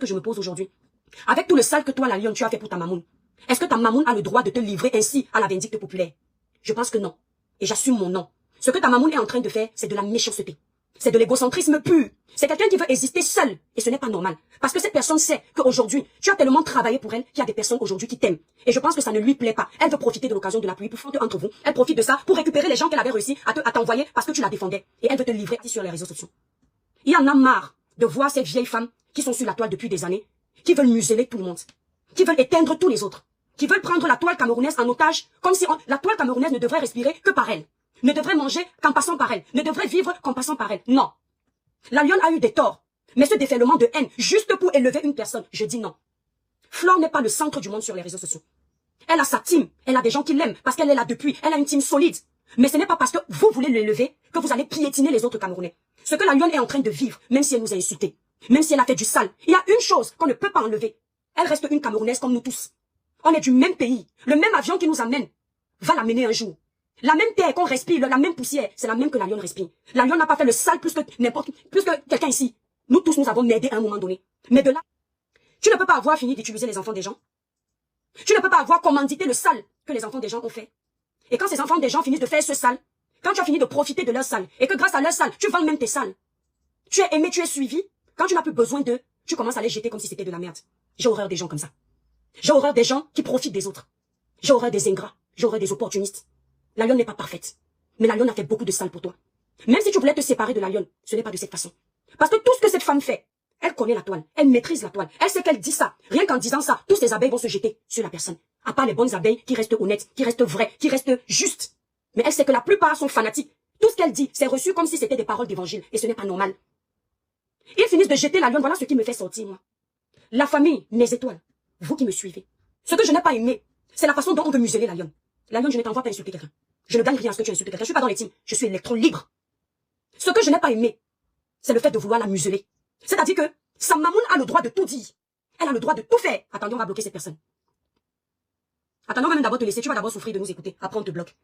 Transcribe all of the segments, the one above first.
que je me pose aujourd'hui. Avec tout le sale que toi, la lionne, tu as fait pour ta mamoune, est-ce que ta mamoune a le droit de te livrer ainsi à la vindicte populaire? Je pense que non. Et j'assume mon nom. Ce que ta mamoune est en train de faire, c'est de la méchanceté. C'est de l'égocentrisme pur. C'est quelqu'un qui veut exister seul. Et ce n'est pas normal. Parce que cette personne sait qu'aujourd'hui, tu as tellement travaillé pour elle qu'il y a des personnes aujourd'hui qui t'aiment. Et je pense que ça ne lui plaît pas. Elle veut profiter de l'occasion de la pluie pour fondre entre vous. Elle profite de ça pour récupérer les gens qu'elle avait réussi à t'envoyer parce que tu la défendais. Et elle veut te livrer sur les réseaux sociaux. Il y en a marre de voir ces vieilles femmes qui sont sur la toile depuis des années, qui veulent museler tout le monde, qui veulent éteindre tous les autres, qui veulent prendre la toile camerounaise en otage, comme si la toile camerounaise ne devrait respirer que par elle, ne devrait manger qu'en passant par elle, ne devrait vivre qu'en passant par elle. Non. La lionne a eu des torts, mais ce déferlement de haine, juste pour élever une personne, je dis non. Flore n'est pas le centre du monde sur les réseaux sociaux. Elle a sa team, elle a des gens qui l'aiment, parce qu'elle est là depuis, elle a une team solide. Mais ce n'est pas parce que vous voulez l'élever que vous allez piétiner les autres Camerounais. Ce que la lionne est en train de vivre, même si elle nous a insultés, même si elle a fait du sale, il y a une chose qu'on ne peut pas enlever. Elle reste une Camerounaise comme nous tous. On est du même pays. Le même avion qui nous amène va l'amener un jour. La même terre qu'on respire, la même poussière, c'est la même que la lionne respire. La lionne n'a pas fait le sale plus que quelqu'un ici. Nous tous, nous avons aidé à un moment donné. Mais de là, tu ne peux pas avoir fini d'utiliser les enfants des gens. Tu ne peux pas avoir commandité le sale que les enfants des gens ont fait. Et quand ces enfants des gens finissent de faire ce sale, quand tu as fini de profiter de leur sale, et que grâce à leur sale, tu vends même tes sales, tu es aimé, tu es suivi, quand tu n'as plus besoin d'eux, tu commences à les jeter comme si c'était de la merde. J'ai horreur des gens comme ça. J'ai horreur des gens qui profitent des autres. J'ai horreur des ingrats. J'ai horreur des opportunistes. La lionne n'est pas parfaite. Mais la lionne a fait beaucoup de sale pour toi. Même si tu voulais te séparer de la lionne, ce n'est pas de cette façon. Parce que tout ce que cette femme fait, elle connaît la toile. Elle maîtrise la toile. Elle sait qu'elle dit ça. Rien qu'en disant ça, tous ces abeilles vont se jeter sur la personne. À part les bonnes abeilles qui restent honnêtes, qui restent vraies, qui restent justes. Mais elle sait que la plupart sont fanatiques. Tout ce qu'elle dit, c'est reçu comme si c'était des paroles d'évangile. Et ce n'est pas normal. Ils finissent de jeter la lionne. Voilà ce qui me fait sortir, moi. La famille, mes étoiles. Vous qui me suivez. Ce que je n'ai pas aimé, c'est la façon dont on veut museler la lionne. La lionne, je ne t'envoie pas insulter quelqu'un. Je ne gagne rien à ce que tu insultes quelqu'un. Je suis pas dans les teams. Je suis électron libre. Ce que je n'ai pas aimé, c'est le fait de vouloir la museler. C'est-à-dire que sa mamoune a le droit de tout dire. Elle a le droit de tout faire. Attendez, on va bloquer cette personne. Attendons, on va même d'abord te laisser. Tu vas d'abord souffrir de nous écouter. Après, on te bloque.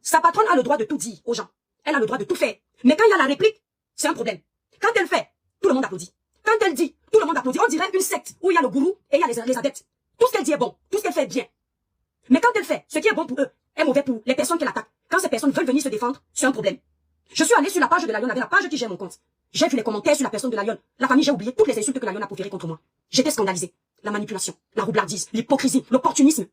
Sa patronne a le droit de tout dire aux gens. Elle a le droit de tout faire. Mais quand il y a la réplique, c'est un problème. Quand elle fait, tout le monde applaudit. Quand elle dit, tout le monde applaudit. On dirait une secte où il y a le gourou et il y a les adeptes. Tout ce qu'elle dit est bon. Tout ce qu'elle fait est bien. Mais quand elle fait, ce qui est bon pour eux est mauvais pour les personnes qui l'attaquent. Quand ces personnes veulent venir se défendre, c'est un problème. Je suis allée sur la page de la lionne, avec la page qui gère mon compte. J'ai vu les commentaires sur la personne de la lionne. La famille, j'ai oublié toutes les insultes que la lionne a proférées contre moi. J'étais scandalisée. La manipulation, la roublardise, l'hypocrisie, l'opportunisme.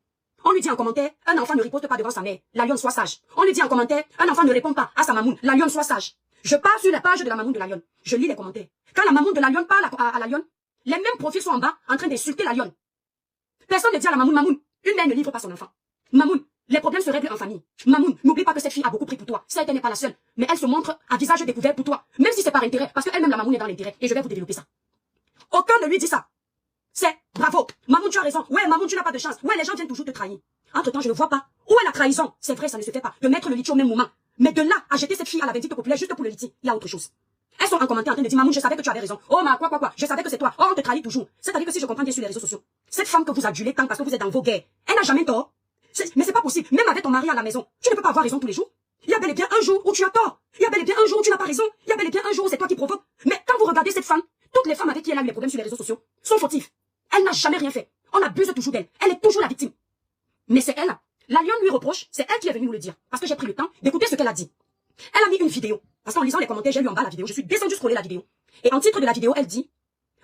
On lui dit en commentaire, un enfant ne riposte pas devant sa mère. La lionne soit sage. On lui dit en commentaire, un enfant ne répond pas à sa mamoune. La lionne soit sage. Je pars sur la page de la mamoune de la lionne. Je lis les commentaires. Quand la mamoune de la lionne parle à la lionne, les mêmes profils sont en bas en train d'insulter la lionne. Personne ne dit à la mamoune, mamoune, une mère ne livre pas son enfant. Mamoune, les problèmes se règlent en famille. Mamoune, n'oublie pas que cette fille a beaucoup pris pour toi. Certes, elle n'est pas la seule, mais elle se montre à visage découvert pour toi. Même si c'est par intérêt, parce qu'elle-même la mamoune est dans l'intérêt. Et je vais vous développer ça. Aucun ne lui dit ça. C'est bravo. Mamoune, tu as raison. Ouais, mamoune, tu n'as pas de chance. Ouais, les gens viennent toujours te trahir. Entre-temps, je ne vois pas. Où est la trahison? C'est vrai, ça ne se fait pas. De mettre le liti au même moment. Mais de là à jeter cette fille à la vindicte populaire juste pour le liti, il y a autre chose. Elles sont en commentaire en train de dire, mamoune, je savais que tu avais raison. Oh, ma, quoi. Je savais que c'est toi. Oh, on te trahit toujours. C'est-à-dire que si je comprends bien sur les réseaux sociaux, cette femme que vous adulez tant parce que vous êtes dans vos guerres, elle n'a jamais tort. Mais c'est pas possible. Même avec ton mari à la maison, tu ne peux pas avoir raison tous les jours. Il y a bel et bien un jour où tu as tort. Il y a bel et bien un jour où tu n'as pas raison. Il y a bel et bien un jour où c'est toi qui provoque. Mais quand vous regardez cette femme, toutes les femmes avec qui elle a eu des problèmes sur les réseaux sociaux sont fautives. Elle n'a jamais rien fait. On abuse toujours d'elle. Elle est toujours la victime. Mais c'est elle. La lionne lui reproche, c'est elle qui est venue nous le dire. Parce que j'ai pris le temps d'écouter ce qu'elle a dit. Elle a mis une vidéo. Parce qu'en lisant les commentaires, j'ai lu en bas la vidéo. Je suis descendue scroller la vidéo. Et en titre de la vidéo, elle dit,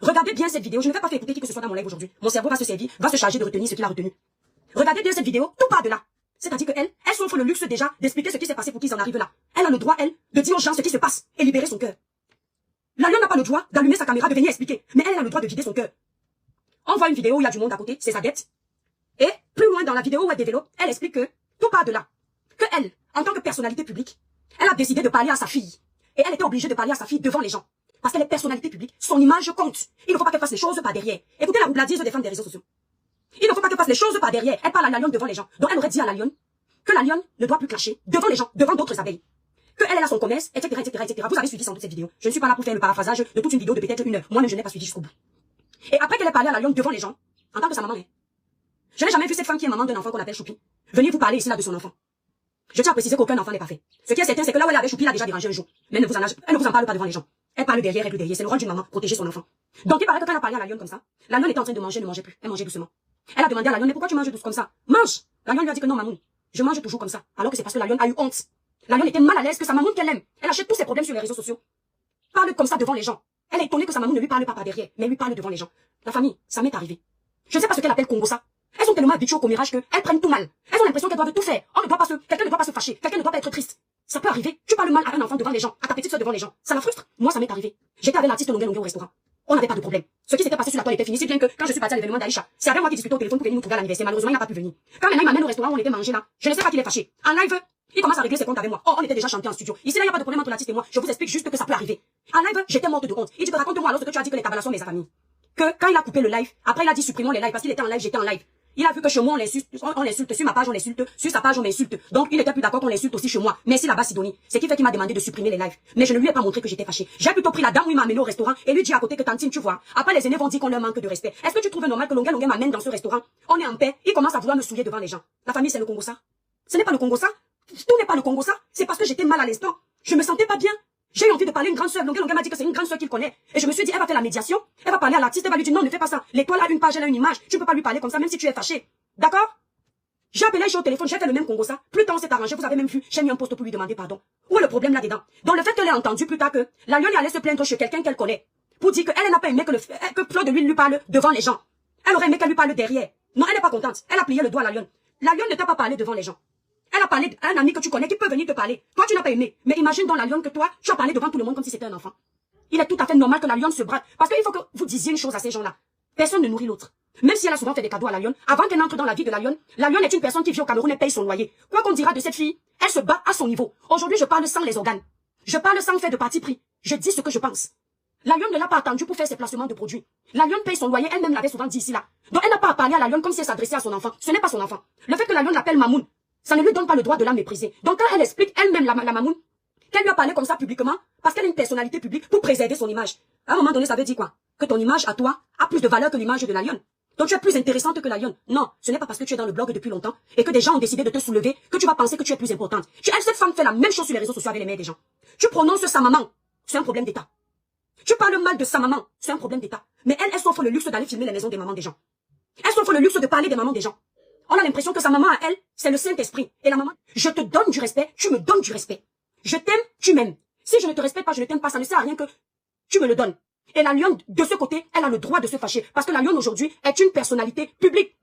regardez bien cette vidéo. Je ne vais pas faire écouter qui que ce soit dans mon live aujourd'hui. Mon cerveau va se servir, va se charger de retenir ce qu'il a retenu. Regardez bien cette vidéo, tout part de là. C'est-à-dire qu'elle s'offre le luxe déjà d'expliquer ce qui s'est passé pour qu'ils en arrivent là. Elle a le droit, elle, de dire aux gens ce qui se passe et libérer son cœur. La lionne n'a pas le droit d'allumer sa caméra, de venir expliquer. Mais elle a le droit de vider son cœur. On voit une vidéo où il y a du monde à côté, c'est sa dette. Et plus loin dans la vidéo où elle développe, elle explique que tout part de là. Que elle, en tant que personnalité publique, elle a décidé de parler à sa fille. Et elle était obligée de parler à sa fille devant les gens. Parce qu'elle est personnalité publique, son image compte. Il ne faut pas qu'elle fasse les choses par derrière. Écoutez la roublardise des femmes des réseaux sociaux. Il ne faut pas qu'elle fasse les choses par derrière. Elle parle à la lionne devant les gens. Donc elle aurait dit à la lionne que la lionne ne doit plus clasher devant les gens, devant d'autres abeilles. Que elle a son commerce, etc. Vous avez suivi sans doute cette vidéo. Je ne suis pas là pour faire le paraphrasage de toute une vidéo de peut-être 1 heure. Moi-même, je n'ai pas suivi jusqu'au bout. Et après qu'elle ait parlé à la lionne devant les gens, en tant que sa maman, je n'ai jamais vu cette femme qui est maman d'un enfant qu'on appelle Choupi venir vous parler ici là de son enfant. Je tiens à préciser qu'aucun enfant n'est pas fait. Ce qui est certain, c'est que là où elle avait Choupi, elle a déjà dérangé un jour. Mais elle ne vous en parle pas devant les gens. Elle parle derrière, règle derrière. C'est le rôle d'une maman, protéger son enfant. Donc il paraît que quand elle a parlé à la lionne comme ça, la lionne était en train de manger, ne mangeait plus. Elle mangeait doucement. Elle a demandé à la lionne, mais pourquoi tu manges douce comme ça? Mange! La lionne lui a dit que non, mamoun, je mange toujours comme ça. Alors que c'est parce que la lionne a eu honte. La lionne était mal à l'aise que sa mamoun qu'elle aime. Elle achète tous ses problèmes sur les réseaux sociaux. Parle comme ça devant les gens. Elle est étonnée que sa mamoun ne lui parle pas par derrière, mais lui parle devant les gens. La famille, ça m'est arrivé. Je ne sais pas ce qu'elle appelle Congo ça. Elles sont tellement habituées au commérage qu'elles prennent tout mal. Elles ont l'impression qu'elles doivent tout faire. Quelqu'un ne doit pas se fâcher. Quelqu'un ne doit pas être triste. Ça peut arriver. Tu parles mal à un enfant devant les gens, à ta petite soeur devant les gens. Ça la frustre. Moi, ça m'est arrivé. J'étais avec l'artiste Longuet au restaurant. On n'avait pas de problème. Ce qui s'était passé sur la toile était fini, si bien que quand je suis partie à l'événement d'Aïcha, c'est avec moi qui discutait au téléphone pour venir nous trouver à l'anniversaire. Malheureusement, il n'a pas pu venir. Quand maintenant il m'amène au restaurant où on était mangé là, je ne sais pas qu'il est fâché. En live, il commence à régler ses comptes avec moi. Oh, on était déjà chanté en studio. Ici là, il n'y a pas de problème entre l'artiste et moi. Je vous explique juste que ça peut arriver. En live, j'étais morte de honte. Il dit que raconte-moi alors ce que tu as dit que les tabalas sont mes amis. Que quand il a coupé le live, après il a dit supprimons les lives parce qu'il était en live, j'étais en live. Il a vu que chez moi on l'insulte, sur ma page on l'insulte, sur sa page on m'insulte. Donc il était plus d'accord qu'on l'insulte aussi chez moi. Merci là-bas Sidonie. C'est qui fait qu'il m'a demandé de supprimer les lives. Mais je ne lui ai pas montré que j'étais fâchée. J'ai plutôt pris la dame où il m'a amené au restaurant et lui dit à côté que tantine tu vois. Après les aînés vont dire qu'on leur manque de respect. Est-ce que tu trouves normal que Longuet m'amène dans ce restaurant? On est en paix. Il commence à vouloir me souiller devant les gens. La famille c'est le Congo ça. Ce n'est pas le Congo ça. Tout n'est pas le Congo ça. C'est parce que j'étais mal à l'instant. Je me sentais pas bien. J'ai eu envie de parler à une grande sœur. Longuet m'a dit que c'est une grande sœur qu'il connaît. Et je me suis dit, elle va faire la médiation. Elle va parler à l'artiste. Elle va lui dire, non, ne fais pas ça. L'étoile a une page, elle a une image. Tu ne peux pas lui parler comme ça, même si tu es fâché. D'accord? J'ai appelé, j'ai au téléphone, j'ai fait le même Congo ça. Plus tard, on s'est arrangé. Vous avez même vu, j'ai mis un poste pour lui demander pardon. Où est le problème là-dedans? Dans le fait qu'elle ait entendu plus tard que la lionne allait se plaindre chez quelqu'un qu'elle connaît. Pour dire qu'elle n'a pas aimé que Fleur de l'huile lui parle devant les gens. Elle aurait aimé qu'elle lui parle derrière. Non, elle n'est pas contente. Elle a plié le doigt à la lionne. La lionne ne t'a pas parlé devant les gens. Elle a parlé à un ami que tu connais qui peut venir te parler. Toi, tu n'as pas aimé. Mais imagine dans la lionne que toi, tu as parlé devant tout le monde comme si c'était un enfant. Il est tout à fait normal que la lionne se braque. Parce qu'il faut que vous disiez une chose à ces gens-là. Personne ne nourrit l'autre. Même si elle a souvent fait des cadeaux à la lionne, avant qu'elle entre dans la vie de la lionne est une personne qui vit au Cameroun et paye son loyer. Quoi qu'on dira de cette fille, elle se bat à son niveau. Aujourd'hui, je parle sans les organes. Je parle sans faire de parti pris. Je dis ce que je pense. La lionne ne l'a pas attendu pour faire ses placements de produits. La lionne paye son loyer, elle-même l'avait souvent dit ici là. Donc elle n'a pas à parler à la lionne comme si elle s'adressait à son enfant. Ce n'est pas son enfant. Le fait que la lionne l'appelle Mamoun, ça ne lui donne pas le droit de la mépriser. Donc quand elle explique elle-même la Mamoun, qu'elle lui a parlé comme ça publiquement, parce qu'elle a une personnalité publique pour préserver son image. À un moment donné, ça veut dire quoi? Que ton image à toi a plus de valeur que l'image de la lionne. Donc tu es plus intéressante que la lionne. Non, ce n'est pas parce que tu es dans le blog depuis longtemps et que des gens ont décidé de te soulever que tu vas penser que tu es plus importante. Cette femme fait la même chose sur les réseaux sociaux avec les mères des gens. Tu prononces sa maman, c'est un problème d'État. Tu parles mal de sa maman, c'est un problème d'État. Mais elle s'offre le luxe d'aller filmer les maisons des mamans des gens. Elle s'offre le luxe de parler des mamans des gens. On a l'impression que sa maman à elle, c'est le Saint-Esprit. Et la maman, je te donne du respect, tu me donnes du respect. Je t'aime, tu m'aimes. Si je ne te respecte pas, je ne t'aime pas, ça ne sert à rien que tu me le donnes. Et la lionne, de ce côté, elle a le droit de se fâcher. Parce que la lionne, aujourd'hui, est une personnalité publique.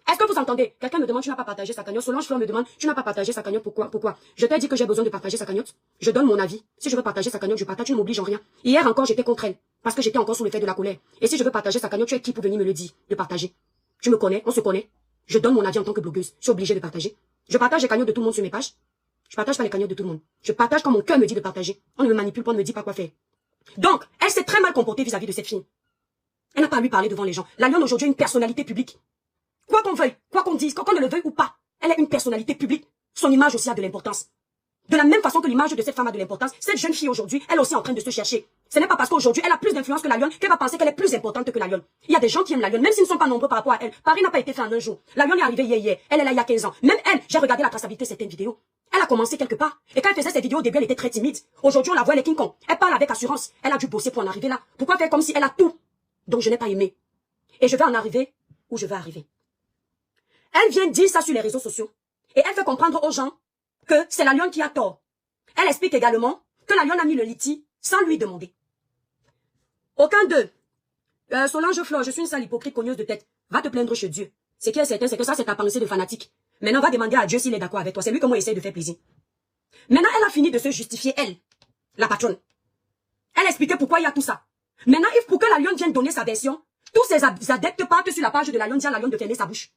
Est-ce que vous entendez? Quelqu'un me demande, tu n'as pas partagé sa cagnotte. Solange Fleur me demande, tu n'as pas partagé sa cagnotte. Pourquoi? Je t'ai dit que j'ai besoin de partager sa cagnotte. Je donne mon avis. Si je veux partager sa cagnotte, je partage, tu ne m'obliges en rien. Hier encore, j'étais contre elle. Parce que j'étais encore sous l'effet de la colère. Et si je veux partager sa cagnotte, tu es qui pour venir me le dire, de partager? Tu me connais, on se connaît. Je donne mon avis en tant que blogueuse. Je suis obligée de partager. Je partage les cagnottes de tout le monde sur mes pages. Je partage pas les cagnottes de tout le monde. Je partage quand mon cœur me dit de partager. On ne me manipule pas, on ne me dit pas quoi faire. Donc, elle s'est très mal comportée vis-à-vis de cette fille. Elle n'a pas à lui parler devant les gens. La lionne aujourd'hui est une personnalité publique. Quoi qu'on veuille, quoi qu'on dise, qu'on ne le veuille ou pas, elle est une personnalité publique. Son image aussi a de l'importance. De la même façon que l'image de cette femme a de l'importance, cette jeune fille aujourd'hui, elle est aussi en train de se chercher. Ce n'est pas parce qu'aujourd'hui, elle a plus d'influence que la lionne qu'elle va penser qu'elle est plus importante que la lionne. Il y a des gens qui aiment la lionne, même s'ils ne sont pas nombreux par rapport à elle. Paris n'a pas été fait en un jour. La lionne est arrivée hier. Elle est là il y a 15 ans. Même elle, j'ai regardé la traçabilité de certaines vidéos. Elle a commencé quelque part. Et quand elle faisait ses vidéos, au début, elle était très timide. Aujourd'hui, on la voit, elle est King Kong. Elle parle avec assurance. Elle a dû bosser pour en arriver là. Pourquoi faire comme si elle a tout? Donc je n'ai pas aimé. Et je vais en arriver où je veux arriver. Elle vient dire ça sur les réseaux sociaux. Et elle fait comprendre aux gens que c'est la lionne qui a tort. Elle explique également que la lionne a mis le liti sans lui demander. Aucun d'eux. Solange Fleur, je suis une sale hypocrite cogneuse de tête. Va te plaindre chez Dieu. Ce qui est certain, c'est que ça, c'est ta pensée de fanatique. Maintenant, va demander à Dieu s'il est d'accord avec toi. C'est lui que moi essaye de faire plaisir. Maintenant, elle a fini de se justifier, elle, la patronne. Elle a expliqué pourquoi il y a tout ça. Maintenant, pour que la lionne vienne donner sa version, tous ces adeptes partent sur la page de la lionne, disent à la lionne de fermer sa bouche.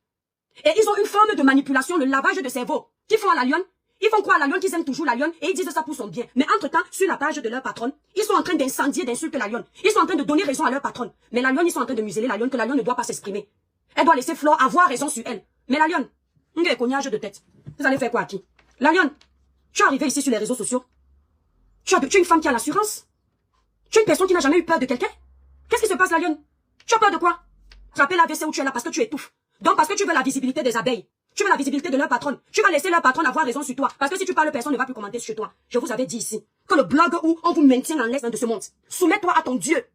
Et ils ont une forme de manipulation, le lavage de cerveau, qu'ils font à la lionne. Ils font croire à la lionne qu'ils aiment toujours la lionne et ils disent ça pour son bien. Mais entre-temps, sur la page de leur patronne, ils sont en train d'incendier, d'insulter la lionne. Ils sont en train de donner raison à leur patronne. Mais la lionne, ils sont en train de museler la lionne, que la lionne ne doit pas s'exprimer. Elle doit laisser Flore avoir raison sur elle. Mais la lionne, un cognage de tête. Vous allez faire quoi à qui? La lionne, tu es arrivée ici sur les réseaux sociaux. Tu es une femme qui a l'assurance. Tu es une personne qui n'a jamais eu peur de quelqu'un. Qu'est-ce qui se passe, la lionne? Tu as peur de quoi? Rappelle l'AVC où tu es là parce que tu étouffes. Donc parce que tu veux la visibilité des abeilles. Tu veux la visibilité de leur patronne. Tu vas laisser leur patronne avoir raison sur toi. Parce que si tu parles, personne ne va plus commenter sur toi. Je vous avais dit ici. que le blog où on vous maintient en laisse de ce monde. Soumets-toi à ton Dieu.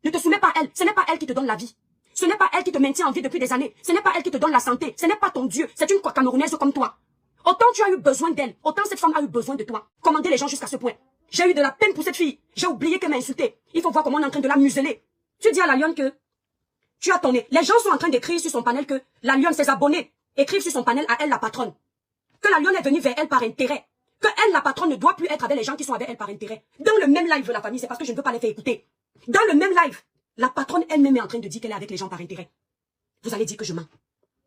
Ne te soumets pas à elle. Ce n'est pas elle qui te donne la vie. Ce n'est pas elle qui te maintient en vie depuis des années. Ce n'est pas elle qui te donne la santé. Ce n'est pas ton Dieu. C'est une Camerounaise comme toi. Autant tu as eu besoin d'elle, autant cette femme a eu besoin de toi. Commander les gens jusqu'à ce point. J'ai eu de la peine pour cette fille. J'ai oublié qu'elle m'a insulté. Il faut voir comment on est en train de la museler. Tu dis à la lionne que tu as ton nez. Les gens sont en train d'écrire sur son panel que la lionne, ses abonnés, écrivent sur son panel à elle, la patronne. Que la lionne est venue vers elle par intérêt. Que elle, la patronne, ne doit plus être avec les gens qui sont avec elle par intérêt. Dans le même live, la famille, c'est parce que je ne veux pas les faire écouter. Dans le même live, la patronne elle-même est en train de dire qu'elle est avec les gens par intérêt. Vous allez dire que je mens.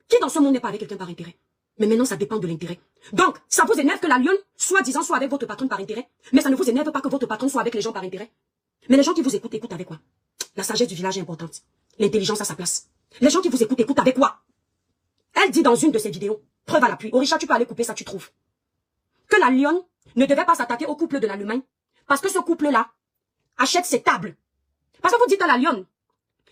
Qui dans ce monde n'est pas avec quelqu'un par intérêt? Mais maintenant, ça dépend de l'intérêt. Donc, ça vous énerve que la lionne, soi-disant, soit avec votre patronne par intérêt. Mais ça ne vous énerve pas que votre patronne soit avec les gens par intérêt. Mais les gens qui vous écoutent, écoutent avec quoi? La sagesse du village est importante. L'intelligence à sa place. Les gens qui vous écoutent, écoutent avec quoi? Elle dit dans une de ses vidéos, preuve à l'appui, Orisha, tu peux aller couper ça, tu trouves. Que la lionne ne devait pas s'attaquer au couple de l'Allemagne. Parce que ce couple-là achète ses tables. Parce que vous dites à la lionne,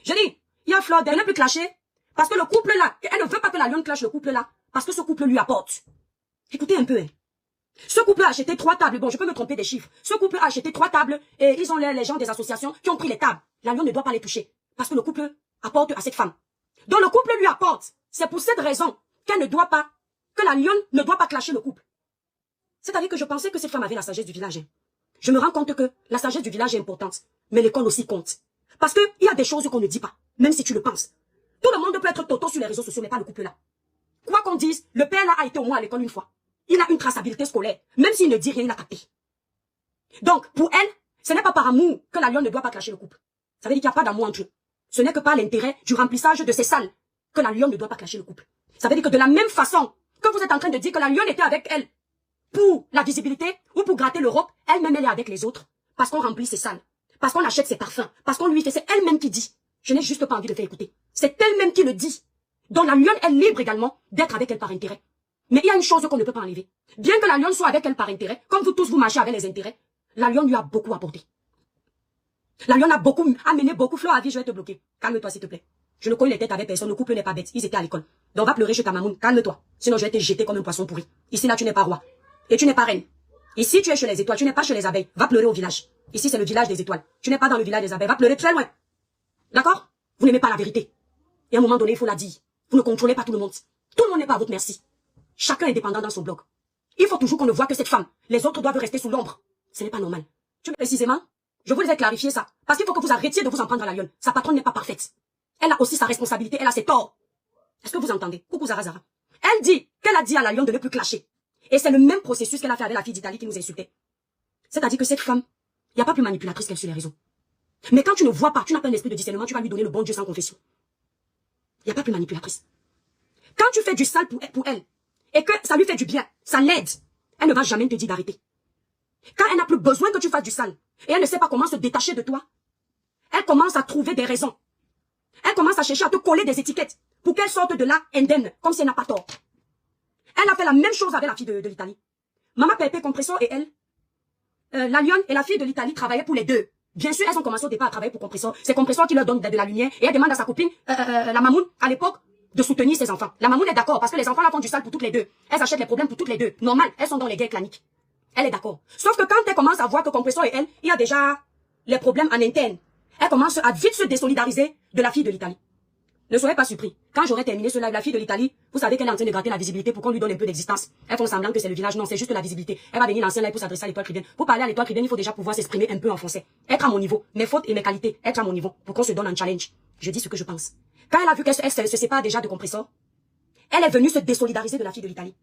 je dis, il y a Flore, elle n'est plus clashée. Parce que le couple-là, elle ne veut pas que la lionne clash le couple-là. Parce que ce couple lui apporte. Écoutez un peu, hein. Ce couple a acheté 3 tables. Bon, je peux me tromper des chiffres. Ce couple a acheté 3 tables et ils ont les gens des associations qui ont pris les tables. La lionne ne doit pas les toucher. Parce que le couple apporte à cette femme. Donc le couple lui apporte. C'est pour cette raison qu'elle ne doit pas, que la lionne ne doit pas clasher le couple. C'est-à-dire que je pensais que cette femme avait la sagesse du village. Hein. Je me rends compte que la sagesse du village est importante. Mais l'école aussi compte. Parce qu'il y a des choses qu'on ne dit pas. Même si tu le penses. Tout le monde peut être toto sur les réseaux sociaux, mais pas le couple-là. Quoi qu'on dise, le père là a été au moins à l'école une fois. Il a une traçabilité scolaire. Même s'il ne dit rien, il a capté. Donc, pour elle, ce n'est pas par amour que la lionne ne doit pas clasher le couple. Ça veut dire qu'il n'y a pas d'amour entre eux. Ce n'est que par l'intérêt du remplissage de ces salles que la lionne ne doit pas clasher le couple. Ça veut dire que de la même façon que vous êtes en train de dire que la lionne était avec elle pour la visibilité ou pour gratter l'Europe, elle-même elle est avec les autres. Parce qu'on remplit ses salles. Parce qu'on achète ses parfums. Parce qu'on lui fait, c'est elle-même qui dit. Je n'ai juste pas envie de faire écouter. C'est elle-même qui le dit. Donc la lionne est libre également d'être avec elle par intérêt. Mais il y a une chose qu'on ne peut pas enlever. Bien que la lionne soit avec elle par intérêt, comme vous tous vous marchez avec les intérêts, la lionne lui a beaucoup apporté. La lionne a amené beaucoup. Flore a dit, je vais te bloquer. Calme-toi s'il te plaît. Je ne connais les têtes avec personne, le couple n'est pas bête. Ils étaient à l'école. Donc va pleurer chez ta mamoune, calme-toi. Sinon je vais te jeter comme un poisson pourri. Ici là tu n'es pas roi. Et tu n'es pas reine. Ici tu es chez les étoiles, tu n'es pas chez les abeilles. Va pleurer au village. Ici c'est le village des étoiles. Tu n'es pas dans le village des abeilles, va pleurer très loin. D'accord? Vous n'aimez pas la vérité. Et à un moment donné, il faut la dire. Vous ne contrôlez pas tout le monde. Tout le monde n'est pas à votre merci. Chacun est dépendant dans son bloc. Il faut toujours qu'on ne voit que cette femme. Les autres doivent rester sous l'ombre. Ce n'est pas normal. Tu veux précisément? Je voulais clarifier ça. Parce qu'il faut que vous arrêtiez de vous en prendre à la lionne. Sa patronne n'est pas parfaite. Elle a aussi sa responsabilité, elle a ses torts. Est-ce que vous entendez? Coucou Zara Zara. Elle dit qu'elle a dit à la lionne de ne plus clasher. Et c'est le même processus qu'elle a fait avec la fille d'Italie qui nous insultait. C'est-à-dire que cette femme, il n'y a pas plus manipulatrice qu'elle sur les réseaux. Mais quand tu ne vois pas, tu n'as pas un esprit de discernement, tu vas lui donner le bon Dieu sans confession. Il n'y a pas plus manipulatrice. Quand tu fais du sale pour elle, et que ça lui fait du bien, ça l'aide, elle ne va jamais te dire d'arrêter. Quand elle n'a plus besoin que tu fasses du sale, et elle ne sait pas comment se détacher de toi, elle commence à trouver des raisons. Elle commence à chercher à te coller des étiquettes, pour qu'elle sorte de là indemne, comme si elle n'a pas tort. Elle a fait la même chose avec la fille de l'Italie. Maman Pepe Compresso et elle, la lionne et la fille de l'Italie travaillaient pour les deux. Bien sûr, elles ont commencé au départ à travailler pour Compresso. C'est Compresso qui leur donne de la lumière, et elle demande à sa copine, la mamoune, à l'époque, de soutenir ses enfants. La mamoune est d'accord, parce que les enfants là font du sale pour toutes les deux. Elles achètent les problèmes pour toutes les deux. Normal, elles sont dans les guerres claniques. Elle est d'accord. Sauf que quand elle commence à voir que Compresso et elle, il y a déjà les problèmes en interne, elle commence à vite se désolidariser de la fille de l'Italie. Ne soyez pas surpris. Quand j'aurai terminé ce live, la fille de l'Italie, vous savez qu'elle est en train de gratter la visibilité pour qu'on lui donne un peu d'existence. Elles font semblant que c'est le village. Non, c'est juste la visibilité. Elle va venir lancer un live pour s'adresser à l'étoile Cribienne. Pour parler à l'étoile Cribienne, il faut déjà pouvoir s'exprimer un peu en français. Être à mon niveau. Mes fautes et mes qualités. Être à mon niveau. Pour qu'on se donne un challenge. Je dis ce que je pense. Quand elle a vu qu'elle se sépare déjà de Compressor, elle est venue se désolidariser de la fille de l'Italie.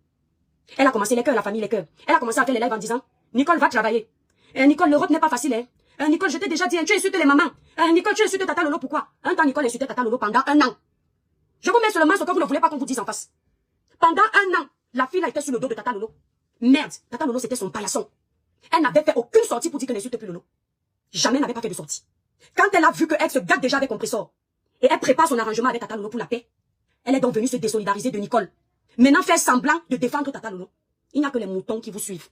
Elle a commencé les cœurs, la famille les cœurs. Elle a commencé à faire les lives en disant, Nicole va travailler. Nicole, l'Europe n'est pas facile, hein. Nicole, je t'ai déjà dit, tu insultes les mamans. Nicole, tu insultes Tata Lolo, pourquoi? Un temps, Nicole insultait Tata Lolo pendant 1 an. Je vous mets seulement ce que vous ne voulez pas qu'on vous dise en face. Pendant 1 an, la fille a été sur le dos de Tata Lolo. Merde, Tata Lolo, c'était son paillasson. Elle n'avait fait aucune sortie pour dire qu'elle n'insulte plus Lolo. Jamais elle n'avait pas fait de sortie. Quand elle a vu qu'elle se gâte déjà avec Compressor, et elle prépare son arrangement avec Tata Lolo pour la paix, elle est donc venue se désolidariser de Nicole. Maintenant, faire semblant de défendre Tata Lolo. Il n'y a que les moutons qui vous suivent.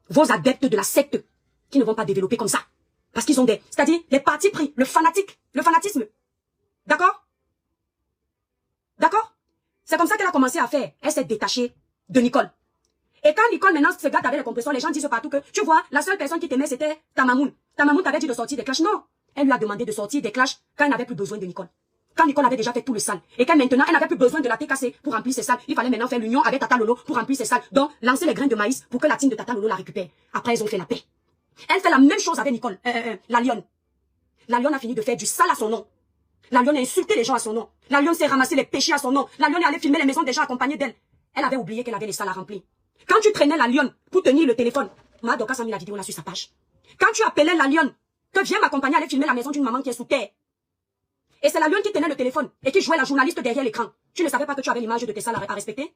Vos adeptes de la secte, qui ne vont pas développer comme ça. Parce qu'ils ont c'est-à-dire, les partis pris, le fanatisme. D'accord? D'accord? C'est comme ça qu'elle a commencé à faire. Elle s'est détachée de Nicole. Et quand Nicole maintenant se gâte avec les compresseurs, les gens disent partout que, tu vois, la seule personne qui t'aimait, c'était ta mamoun. Ta mamoun t'avait dit de sortir des clashs. Non. Elle lui a demandé de sortir des clashs quand elle n'avait plus besoin de Nicole. Quand Nicole avait déjà fait tout le sale. Et quand maintenant, elle n'avait plus besoin de la TKC pour remplir ses salles. Il fallait maintenant faire l'union avec Tata Lolo pour remplir ses salles. Donc, lancer les grains de maïs pour que la team de Tata Lolo la récupère. Après, ils ont fait la paix. Elle fait la même chose avec Nicole. La lionne. La lionne a fini de faire du sale à son nom. La lionne a insulté les gens à son nom. La lionne s'est ramassé les péchés à son nom. La lionne est allée filmer les maisons des gens accompagnés d'elle. Elle avait oublié qu'elle avait les salles à remplir. Quand tu traînais la lionne pour tenir le téléphone, Ma Dorcas a mis la vidéo là sur sa page. Quand tu appelais la lionne, que viens m'accompagner à aller filmer la maison d'une maman qui est sous terre. Et c'est la lionne qui tenait le téléphone et qui jouait la journaliste derrière l'écran. Tu ne savais pas que tu avais l'image de tes salles à respecter?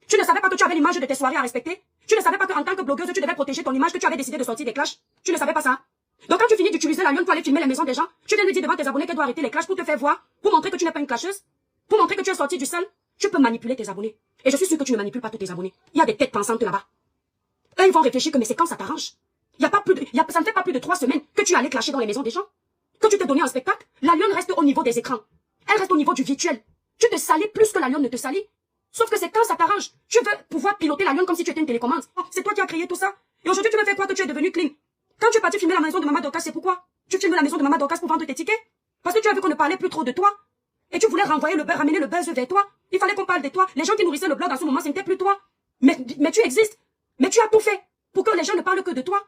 Tu ne savais pas que tu avais l'image de tes soirées à respecter? Tu ne savais pas qu'en tant que blogueuse, tu devais protéger ton image, que tu avais décidé de sortir des clashs? Tu ne savais pas ça? Donc quand tu finis d'utiliser la lionne pour aller filmer les maisons des gens, tu viens de dire devant tes abonnés qu'elle doit arrêter les clashs pour te faire voir, pour montrer que tu n'es pas une clasheuse, pour montrer que tu es sorti du sale. Tu peux manipuler tes abonnés. Et je suis sûre que tu ne manipules pas tous tes abonnés. Il y a des têtes pensantes là-bas. Eux, ils vont réfléchir que mais c'est quand ça t'arrange. Ça ne fait pas plus de 3 semaines que tu es allé clasher dans les maisons des gens. Que tu t'es donné un spectacle. La lionne reste au niveau des écrans. Elle reste au niveau du virtuel. Tu te salis plus que la lionne ne te salit. Sauf que c'est quand ça t'arrange. Tu veux pouvoir piloter la lionne comme si tu étais une télécommande. Oh, c'est toi qui as créé tout ça. Et aujourd'hui, tu me fais croire que tu es devenu clean. Quand tu es parti filmer la maison de Maman Dorcas, c'est pourquoi? Tu filmes la maison de Maman Dorcas pour vendre tes tickets? Parce que tu as vu qu'on ne parlait plus trop de toi. Et tu voulais ramener le buzz vers toi. Il fallait qu'on parle de toi. Les gens qui nourrissaient le blog à ce moment, ce n'était plus toi. Mais tu existes. Mais tu as tout fait pour que les gens ne parlent que de toi.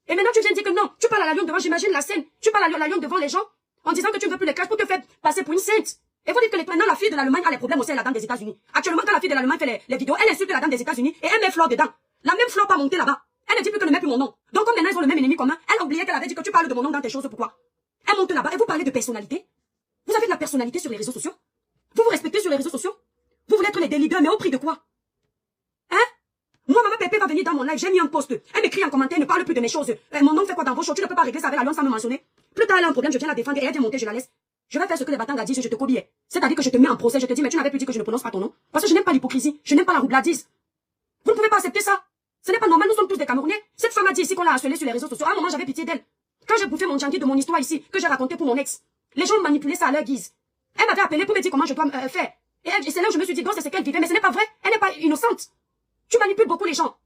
Et maintenant, tu viens dire que non, tu parles à la lionne devant, j'imagine la scène. Tu parles à la lionne devant les gens en disant que tu ne veux plus les clashs pour te faire passer pour une sainte. Et vous dites que maintenant, la fille de l'Allemagne a les problèmes aussi à la dame des États-Unis. Actuellement, quand la fille de l'Allemagne fait les vidéos, elle insulte la dame des États-Unis et elle met Flore dedans. La même Flore pas montée là-bas. Elle ne dit plus que ne met plus mon nom. Donc, comme maintenant, ils ont le même ennemi commun, elle a oublié qu'elle avait dit que tu parles de mon nom dans tes choses. Pourquoi? Elle monte là-bas et vous parlez de personnalité. Vous avez de la personnalité sur les réseaux sociaux. Vous vous respectez sur les réseaux sociaux. Vous voulez être les leaders, mais au prix de quoi? Hein? Moi, Maman Pépé va venir dans mon live, j'ai mis un post. Elle m'écrit en commentaire, ne parle plus de mes choses. Mon nom fait quoi dans vos shows? Tu ne peux pas régler ça avec la lionne sans me mentionner. Plus tard, elle a un problème, je viens la défendre et elle vient monter, je la laisse. Je vais faire ce que les Batangas disent, je te cobie. C'est-à-dire que je te mets en procès, je te dis, mais tu n'avais plus dit que je ne prononce pas ton nom. Parce que je n'aime pas l'hypocrisie, je n'aime pas la roubladise. Vous ne pouvez pas accepter ça. Ce n'est pas normal, nous sommes tous des Camerounais. Cette femme a dit ici qu'on l'a harcelée sur les réseaux sociaux. À un moment, j'avais pitié d'elle. Quand j'ai bouffé mon janvier de mon histoire ici, que j'ai raconté pour mon ex, les gens manipulaient ça à leur guise. Elle m'avait appelé pour me dire comment je dois faire. Et c'est là où je me suis dit, donc c'est ce qu'elle vivait, mais ce n'est pas vrai. Elle n'est pas innocente. Tu manipules beaucoup les gens.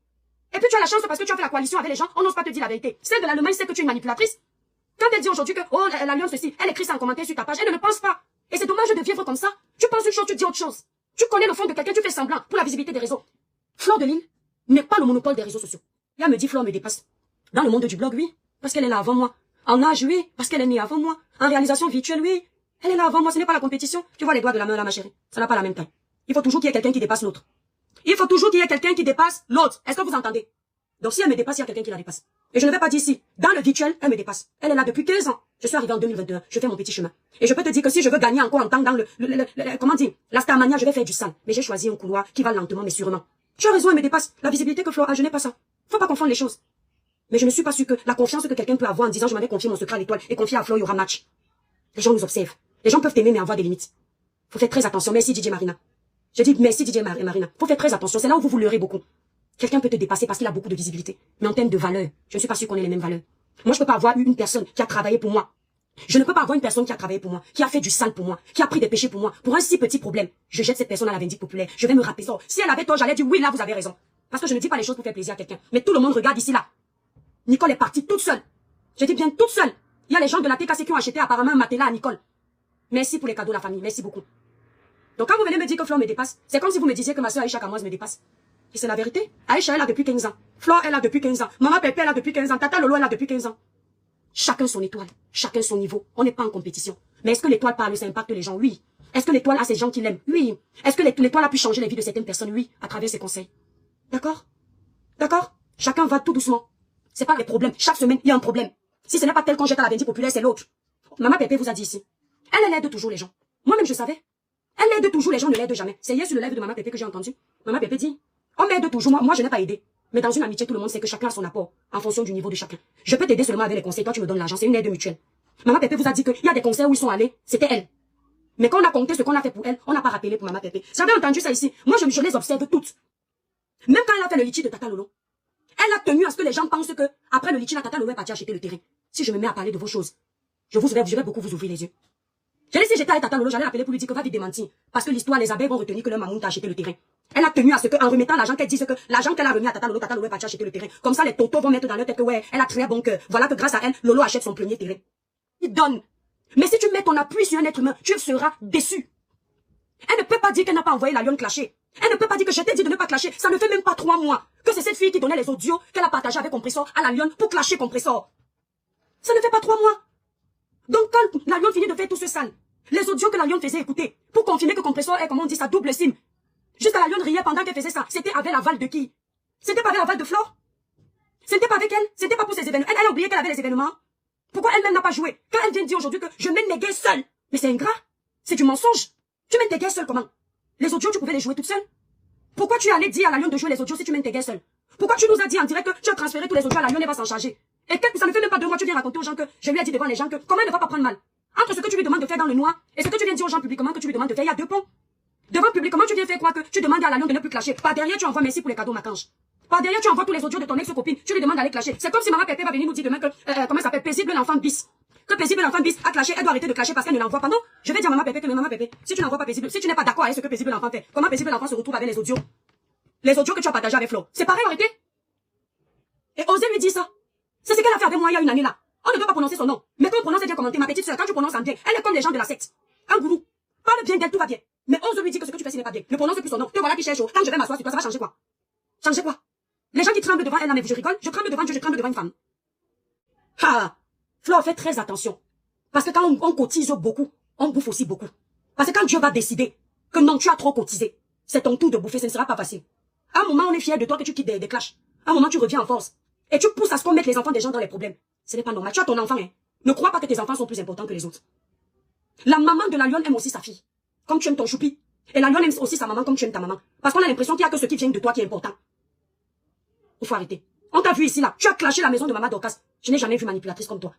Et puis tu as la chance parce que tu as fait la coalition avec les gens, on n'ose pas te dire la vérité. Celle de l'Allemagne sait que tu es une manipulatrice. Quand elle dit aujourd'hui que, oh, la lionne ceci, elle écrit ça en commentaire sur ta page, elle ne le pense pas. Et c'est dommage de vivre comme ça. Tu penses une chose, tu dis autre chose. Tu connais le fond de quelqu'un, tu fais semblant pour la visibilité des réseaux. Flore de Lille n'est pas le monopole des réseaux sociaux. Et elle me dit, Flore me dépasse. Dans le monde du blog, oui, parce qu'elle est là avant moi. En âge, oui, parce qu'elle est née avant moi. En réalisation virtuelle, oui. Elle est là avant moi, ce n'est pas la compétition. Tu vois les doigts de la main là, ma chérie. Ça n'a pas la même taille. Il faut toujours qu'il y ait quelqu'un qui dépasse l'autre. Il faut toujours qu'il y ait quelqu'un qui dépasse l'autre. Est-ce que vous entendez? Donc si elle me dépasse, il y a quelqu'un qui la dépasse. Et je ne vais pas dire si, dans le virtuel, elle me dépasse. Elle est là depuis 15 ans. Je suis arrivée en 2021. Je fais mon petit chemin. Et je peux te dire que si je veux gagner encore en temps dans comment dire, la starmania, je vais faire du sale. Mais j'ai choisi un couloir qui va lentement mais sûrement. Tu as raison, elle me dépasse. La visibilité que Flore a, je n'ai pas ça. Faut pas confondre les choses. Mais je ne suis pas sûre que la confiance que quelqu'un peut avoir en disant je m'avais confié mon secret à l'étoile et confié à Flore, il y aura match. Les gens nous observent. Les gens peuvent t'aimer mais avoir des limites. Faut faire très attention. Merci DJ Marina. Je dis merci DJ Marina. Faut faire très attention. C'est là où vous leurrez beaucoup. Quelqu'un peut te dépasser parce qu'il a beaucoup de visibilité. Mais en termes de valeur, je ne suis pas sûre qu'on ait les mêmes valeurs. Moi, je peux pas avoir une personne qui a travaillé pour moi. Je ne peux pas avoir une personne qui a travaillé pour moi, qui a fait du sale pour moi, qui a pris des péchés pour moi. Pour un si petit problème, je jette cette personne à la vindicte populaire. Je vais me rappeler ça. Si elle avait tort, j'allais dire oui, là, vous avez raison. Parce que je ne dis pas les choses pour faire plaisir à quelqu'un. Mais tout le monde regarde ici, là. Nicole est partie toute seule. Je dis bien toute seule. Il y a les gens de la TKC qui ont acheté apparemment un matelas à Nicole. Merci pour les cadeaux, la famille. Merci beaucoup. Donc quand vous venez me dire que Flore me dépasse, c'est comme si vous me disiez que ma soeur Aïcha Kamoise me dépasse. Et c'est la vérité. Aïcha, elle a depuis 15 ans. Flore, elle a depuis 15 ans. Maman Pépé, elle a depuis 15 ans. Tata Lolo, elle a depuis 15 ans. Chacun son étoile. Chacun son niveau. On n'est pas en compétition. Mais est-ce que l'étoile parle, ça impacte les gens? Oui. Est-ce que l'étoile a ces gens qui l'aiment? Oui. Est-ce que l'étoile a pu changer les vies de certaines personnes? Oui. À travers ses conseils. D'accord? D'accord? Chacun va tout doucement. C'est pas les problèmes. Chaque semaine, il y a un problème. Si ce n'est pas tel qu'on jette à la vindicte populaire, c'est l'autre. Maman Pépé vous a dit ici. Elle aide toujours les gens. Moi-même, je savais. Elle aide toujours les gens, ne l'aide jamais. C'est hier sur le live de Maman Pépé que j'ai entendu. Maman Pépé dit, on m'aide toujours. Moi, je n'ai pas aidé. Mais dans une amitié, tout le monde sait que chacun a son apport, en fonction du niveau de chacun. Je peux t'aider seulement avec les conseils, toi tu me donnes l'argent, c'est une aide mutuelle. Maman Pépé vous a dit qu'il y a des concerts où ils sont allés, c'était elle. Mais quand on a compté ce qu'on a fait pour elle, on n'a pas rappelé pour Maman Pépé. J'avais entendu ça ici. Moi, je les observe toutes. Même quand elle a fait le litchi de Tata Lolo, elle a tenu à ce que les gens pensent que, après le litchi, la Tata Lolo est partie acheter le terrain. Si je me mets à parler de vos choses, je vais beaucoup vous ouvrir les yeux. J'ai dit, si j'étais avec Tata Lolo, j'allais l'appeler pour lui dire que va vite démentir. Parce que l'histoire, les abeilles vont retenir que leur mamoun t'a acheté le terrain. Elle a tenu à ce qu'en remettant l'argent qu'elle dise que l'argent qu'elle a remis à Tata Lolo est parti acheter le terrain. Comme ça, les totos vont mettre dans leur tête que ouais, elle a très bon cœur. Voilà que grâce à elle, Lolo achète son premier terrain. Il donne. Mais si tu mets ton appui sur un être humain, tu seras déçu. Elle ne peut pas dire qu'elle n'a pas envoyé la lionne clasher. Elle ne peut pas dire que je t'ai dit de ne pas clasher. Ça ne fait même pas 3 mois que c'est cette fille qui donnait les audios qu'elle a partagé avec Compressor à la lionne pour clasher Compressor. Ça ne fait pas 3 mois. Donc quand la lionne finit de faire tout ce sale, les audios que la lionne faisait écouter, pour confirmer que Compressor est, comme on dit, sa double sim. Jusqu'à la lionne riait pendant qu'elle faisait ça. C'était avec l'aval de qui? C'était pas avec l'aval de Flore? C'était pas avec elle? C'était pas pour ses événements? Elle a oublié qu'elle avait les événements? Pourquoi elle-même n'a pas joué? Quand elle vient dire aujourd'hui que je mène mes guerres seule. Mais c'est ingrat. C'est du mensonge. Tu mènes tes guerres seule comment? Les audios, tu pouvais les jouer toute seule? Pourquoi tu es allé dire à la lionne de jouer les audios si tu mènes tes guerres seule? Pourquoi tu nous as dit en direct que tu as transféré tous les audios à la lionne et va s'en charger? Et ça ne fait même pas 2 mois, tu viens raconter aux gens que je lui ai dit devant les gens que comment elle ne va pas prendre mal? Entre ce que tu lui demandes de faire dans le noir et ce que tu viens dire aux gens publiquement que tu lui demandes de faire, il y a 2 ponts. Devant publiquement, tu viens faire quoi que tu demandes à la lionne de ne plus clasher. Par derrière, tu envoies merci pour les cadeaux, Macange. Par derrière, tu envoies tous les audios de ton ex-copine. Tu lui demandes d'aller clasher. C'est comme si maman Pépé va venir nous dire demain que, comment elle s'appelle, paisible l'enfant bis. Que paisible l'enfant bis a clashé, elle doit arrêter de clasher parce qu'elle ne l'envoie pas. Non, je vais dire à maman Pépé que maman Pépé, si tu n'envoies pas paisible, si tu n'es pas d'accord avec ce que paisible l'enfant fait, comment paisible l'enfant se retrouve avec les audios? Les audios que tu as partagés avec Flo. C'est pareil, arrêtez. Et osez lui dire ça. C'est ce qu'elle a fait avec moi il y a une année là. On ne doit pas prononcer son nom. Mais quand on prononce, elle vient commenter. Ma petite soeur, quand tu prononces en bien, elle est comme les gens de la secte. Un gourou. Parle bien d'elle, tout va bien. Mais ose lui dire que ce que tu fais, ce n'est pas bien. Ne prononce plus son nom. Te voilà qui cherche. Quand je vais m'asseoir sur toi, ça va changer quoi? Changer quoi? Les gens qui tremblent devant elle, là, mais je rigole. Je tremble devant Dieu, je tremble devant une femme. Ah! Flo, fais très attention. Parce que quand on cotise beaucoup, on bouffe aussi beaucoup. Parce que quand Dieu va décider que non, tu as trop cotisé, c'est ton tour de bouffer, ce ne sera pas facile. À un moment, on est fier de toi que tu quittes des clashs. À un moment, tu reviens en force. Et tu pousses à ce qu'on mette les enfants des gens dans les problèmes. Ce n'est pas normal. Tu as ton enfant, hein. Ne crois pas que tes enfants sont plus importants que les autres. La maman de la lionne aime aussi sa fille. Comme tu aimes ton choupi. Et la lionne aime aussi sa maman comme tu aimes ta maman. Parce qu'on a l'impression qu'il n'y a que ce qui vient de toi qui est important. Il faut arrêter. On t'a vu ici, là. Tu as clashé la maison de maman Dorcas. Je n'ai jamais vu manipulatrice comme toi.